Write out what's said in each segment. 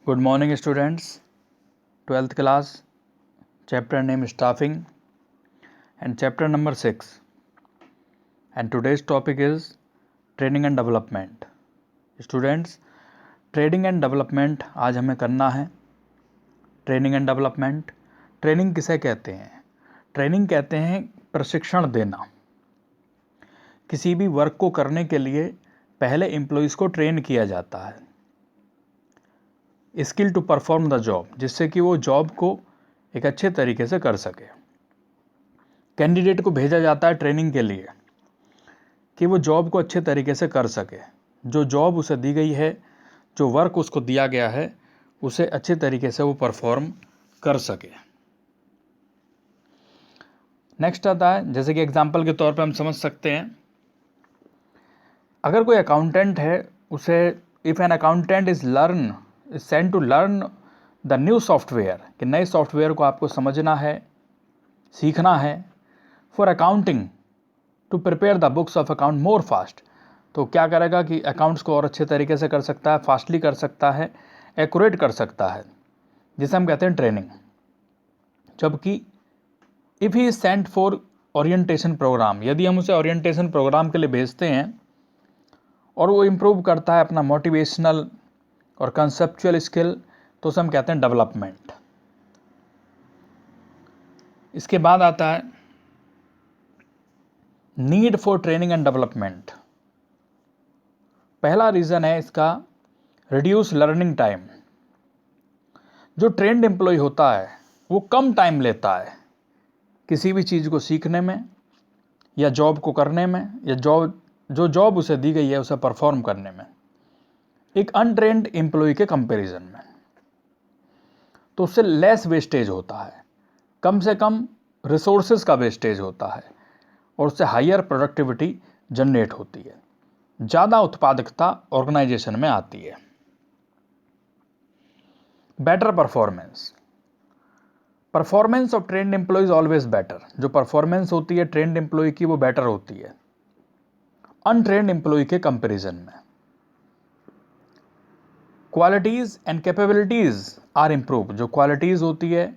Good morning, students. 12th class, chapter name Staffing and chapter number 6. And today's topic is Training and Development. Students, training and development आज हमें करना है। Training and development, training किसे कहते हैं? Training कहते हैं प्रशिक्षण देना। किसी भी वर्क को करने के लिए पहले एम्प्लॉइज़ को ट्रेन किया जाता है, skill to perform the job, जिससे कि वो जॉब को एक अच्छे तरीके से कर सके। कैंडिडेट को भेजा जाता है ट्रेनिंग के लिए कि वो जॉब को अच्छे तरीके से कर सके। जो जॉब उसे दी गई है, जो वर्क उसको दिया गया है, उसे अच्छे तरीके से वो परफॉर्म कर सके। नेक्स्ट आता है, जैसे कि एग्जांपल के तौर पे हम समझ सकते हैं, अगर कोई अकाउंटेंट है, उसे if an accountant is sent to learn the new software, कि नए सॉफ्टवेयर को आपको समझना है, सीखना है, for accounting to prepare the books of account more fast, तो क्या करेगा कि अकाउंट्स को और अच्छे तरीके से कर सकता है, फास्टली कर सकता है, एक्यूरेट कर सकता है, जिसे हम कहते हैं ट्रेनिंग। जबकि if he is sent for orientation programme, यदि हम उसे ओरिएंटेशन प्रोग्राम के लिए भेजते हैं और वो इम्प्रूव करता है अपना मोटिवेशनल और कंसेप्चुअल स्किल, तो उसे हम कहते हैं डेवलपमेंट। इसके बाद आता है need for training and development. पहला रीज़न है इसका रिड्यूस लर्निंग टाइम। जो ट्रेंड एम्प्लॉय होता है वो कम टाइम लेता है किसी भी चीज़ को सीखने में या जॉब को करने में, या जो जॉब उसे दी गई है उसे परफॉर्म करने में, एक अनट्रेंड एम्प्लॉय के कंपैरिजन में। तो उससे लेस वेस्टेज होता है, कम से कम रिसोर्सेज का वेस्टेज होता है, और उससे हायर प्रोडक्टिविटी जनरेट होती है, ज़्यादा उत्पादकता ऑर्गेनाइजेशन में आती है। Better performance of trained employee is always better. जो परफॉर्मेंस होती है ट्रेंड एम्प्लॉय की, वो बेटर होती है अनट्रेंड एम्प्लॉय के कंपैरिजन में। Qualities and capabilities are improve. जो क्वालिटीज होती है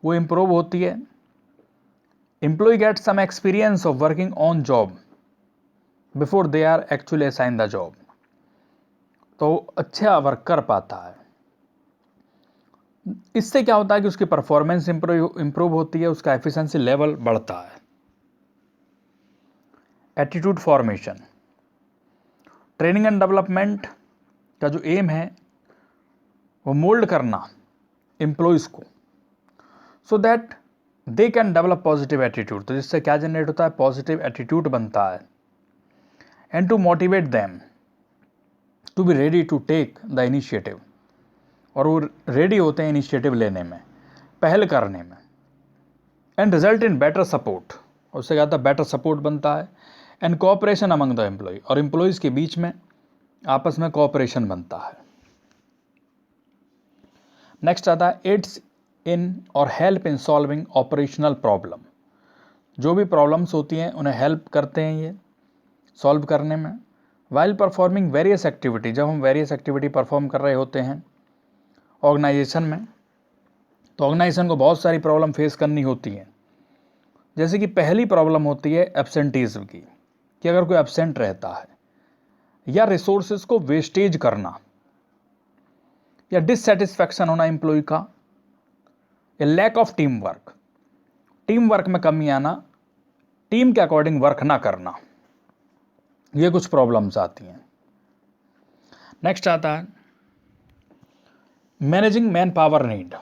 वो इम्प्रूव होती है। Employee get some experience of working on job before they are actually assign the job, तो अच्छा वर्क कर पाता है। इससे क्या होता है कि उसकी परफॉर्मेंस इंप्रूव होती है, उसका एफिशिएंसी लेवल बढ़ता है। Attitude formation, training and development का जो एम है वो मोल्ड करना एम्प्लॉयज़ को, so that they can develop positive attitude. तो जिससे क्या जनरेट होता है? पॉजिटिव एटीट्यूड बनता है। And to motivate them to be ready to take the initiative, और वो रेडी होते हैं इनिशिएटिव लेने में, पहल करने में। And result in better support, उससे क्या होता है? बेटर सपोर्ट बनता है। And cooperation among the employee, और एम्प्लॉयज़ के बीच में आपस में कोऑपरेशन बनता है। नेक्स्ट आता है एड्स इन और help in solving operational problem. जो भी प्रॉब्लम्स होती हैं उन्हें हेल्प करते हैं ये सॉल्व करने में। वाइल परफॉर्मिंग वेरियस एक्टिविटी, जब हम वेरियस एक्टिविटी परफॉर्म कर रहे होते हैं ऑर्गेनाइजेशन में, तो ऑर्गेनाइजेशन को बहुत सारी प्रॉब्लम फेस करनी होती है। जैसे कि पहली प्रॉब्लम होती है एब्सेंटीज़म की, कि अगर कोई एब्सेंट रहता है, या रिसोर्सेज को वेस्टेज करना, या डिससेटिस्फैक्शन होना एम्प्लॉय का, या लैक ऑफ टीम वर्क में कमी आना, टीम के अकॉर्डिंग वर्क ना करना, ये कुछ प्रॉब्लम्स आती हैं। नेक्स्ट आता है managing manpower need.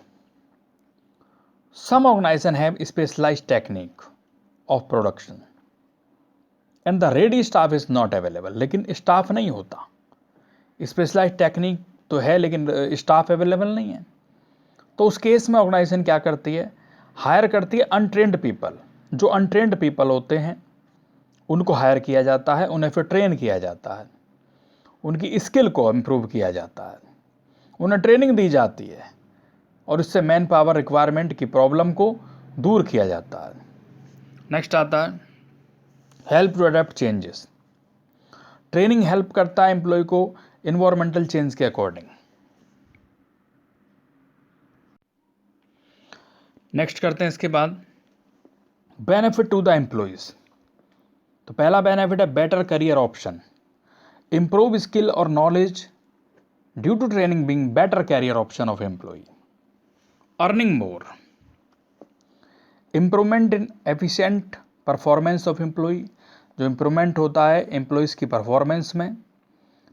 Some organisation have specialised technique of production and the ready staff is not available. लेकिन स्टाफ नहीं होता, स्पेशलाइज्ड टेक्निक तो है लेकिन स्टाफ अवेलेबल नहीं है। तो उस केस में ऑर्गेनाइजेशन क्या करती है? हायर करती है अनट्रेंड पीपल। जो अनट्रेंड पीपल होते हैं उनको हायर किया जाता है, उन्हें फिर ट्रेन किया जाता है, उनकी स्किल को इम्प्रूव किया जाता है, उन्हें ट्रेनिंग दी जाती है, और इससे मैन पावर रिक्वायरमेंट की प्रॉब्लम को दूर किया जाता है। नेक्स्ट आता है help to adapt changes. Training help करता है एम्प्लॉय को इन्वायरमेंटल चेंज के अकॉर्डिंग। नेक्स्ट करते हैं इसके बाद बेनिफिट टू द एम्प्लॉयज़। तो पहला बेनिफिट है better career option, improve skill और knowledge due to training being better career option of employ. Earning more, improvement in efficient performance of employ. जो इम्प्रूवमेंट होता है एम्प्लॉयज़ की परफॉर्मेंस में,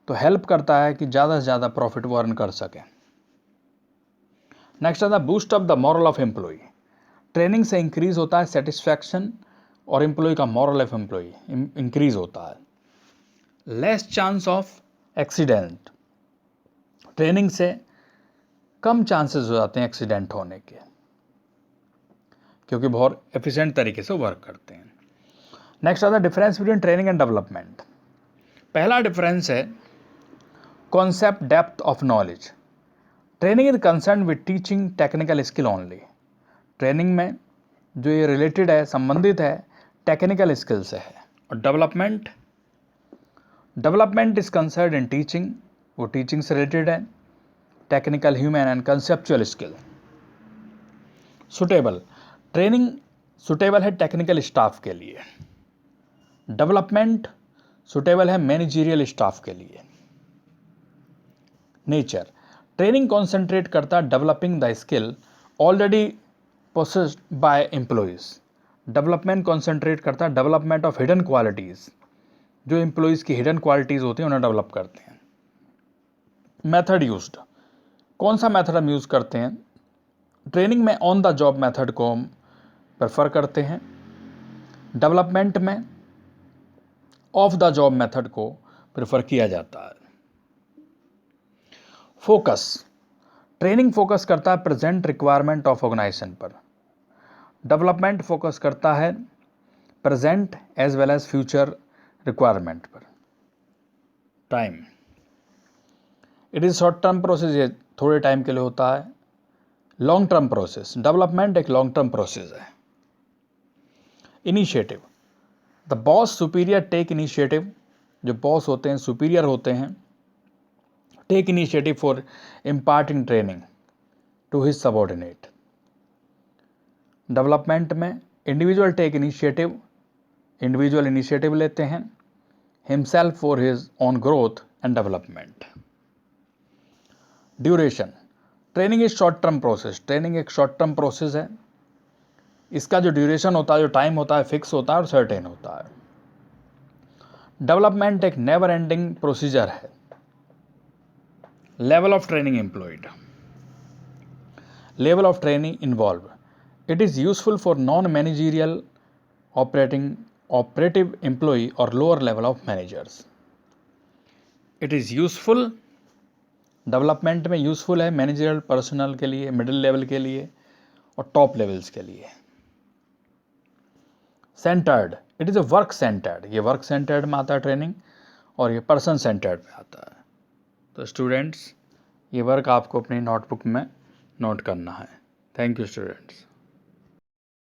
तो हेल्प करता है कि ज़्यादा से ज़्यादा प्रॉफिट वो अर्न कर सकें। नेक्स्ट आता है boost up the morale of employee. Training से इंक्रीज होता है सेटिस्फैक्शन और एम्प्लॉय का मॉरल ऑफ एम्प्लॉय इंक्रीज होता है। Less chance of accident, training से कम चांसेस हो जाते हैं एक्सीडेंट होने के, क्योंकि बहुत एफिशिएंट तरीके से वर्क करते हैं। नेक्स्ट आता है difference between training and development. पहला डिफरेंस है concept depth of knowledge. Training is concern with teaching technical skill only. Training में जो ये रिलेटेड है, संबंधित है, टेक्निकल स्किल से है। और development is concern in teaching, वो टीचिंग से रिलेटेड है, technical, human and conceptual skill. Suitable, training suitable है टेक्निकल स्टाफ के लिए, डेवलपमेंट सुटेबल है मैनेजरियल स्टाफ के लिए। नेचर, ट्रेनिंग कॉन्सेंट्रेट करता है developing the skill already possessed bye employees. Development concentrate करता है डेवलपमेंट ऑफ हिडन क्वालिटीज़, जो एम्प्लॉयज़ की हिडन क्वालिटीज़ होती हैं उन्हें डेवलप करते हैं। मेथड यूज्ड, कौन सा मेथड हम यूज़ करते हैं? ट्रेनिंग में ऑन द जॉब मेथड को हम प्रेफर करते हैं, डेवलपमेंट में ऑफ द जॉब मेथड को प्रेफर किया जाता है। फोकस, ट्रेनिंग फोकस करता है प्रेजेंट रिक्वायरमेंट ऑफ ऑर्गेनाइजेशन पर, डेवलपमेंट फोकस करता है present as well as future requirement पर। Time, it is short term process, ये थोड़े टाइम के लिए होता है। लॉन्ग टर्म प्रोसेस, डेवलपमेंट एक लॉन्ग टर्म प्रोसेस है। Initiative, the boss superior take initiative, जो बॉस होते हैं सुपीरियर होते हैं, take initiative for imparting training to his subordinate. Development में individual take initiative, individual initiative लेते हैं himself for his own growth and development. Duration, training is short term process, training एक short term process है। इसका जो duration होता है, जो टाइम होता है, फिक्स होता है और सर्टेन होता है। डेवलपमेंट एक नेवर एंडिंग प्रोसीजर है। Level of training employed, level of training involved, it is useful for non-managerial operative employee or lower level of managers. It is useful, development में यूजफुल है managerial personal के लिए, middle level के लिए और top levels के लिए। Centred, it is a work centred, ये वर्क सेंटर्ड में आता है ट्रेनिंग, और ये पर्सन सेंटर्ड में आता है। तो स्टूडेंट्स, ये वर्क आपको अपनी नोटबुक में नोट करना है। Thank you students.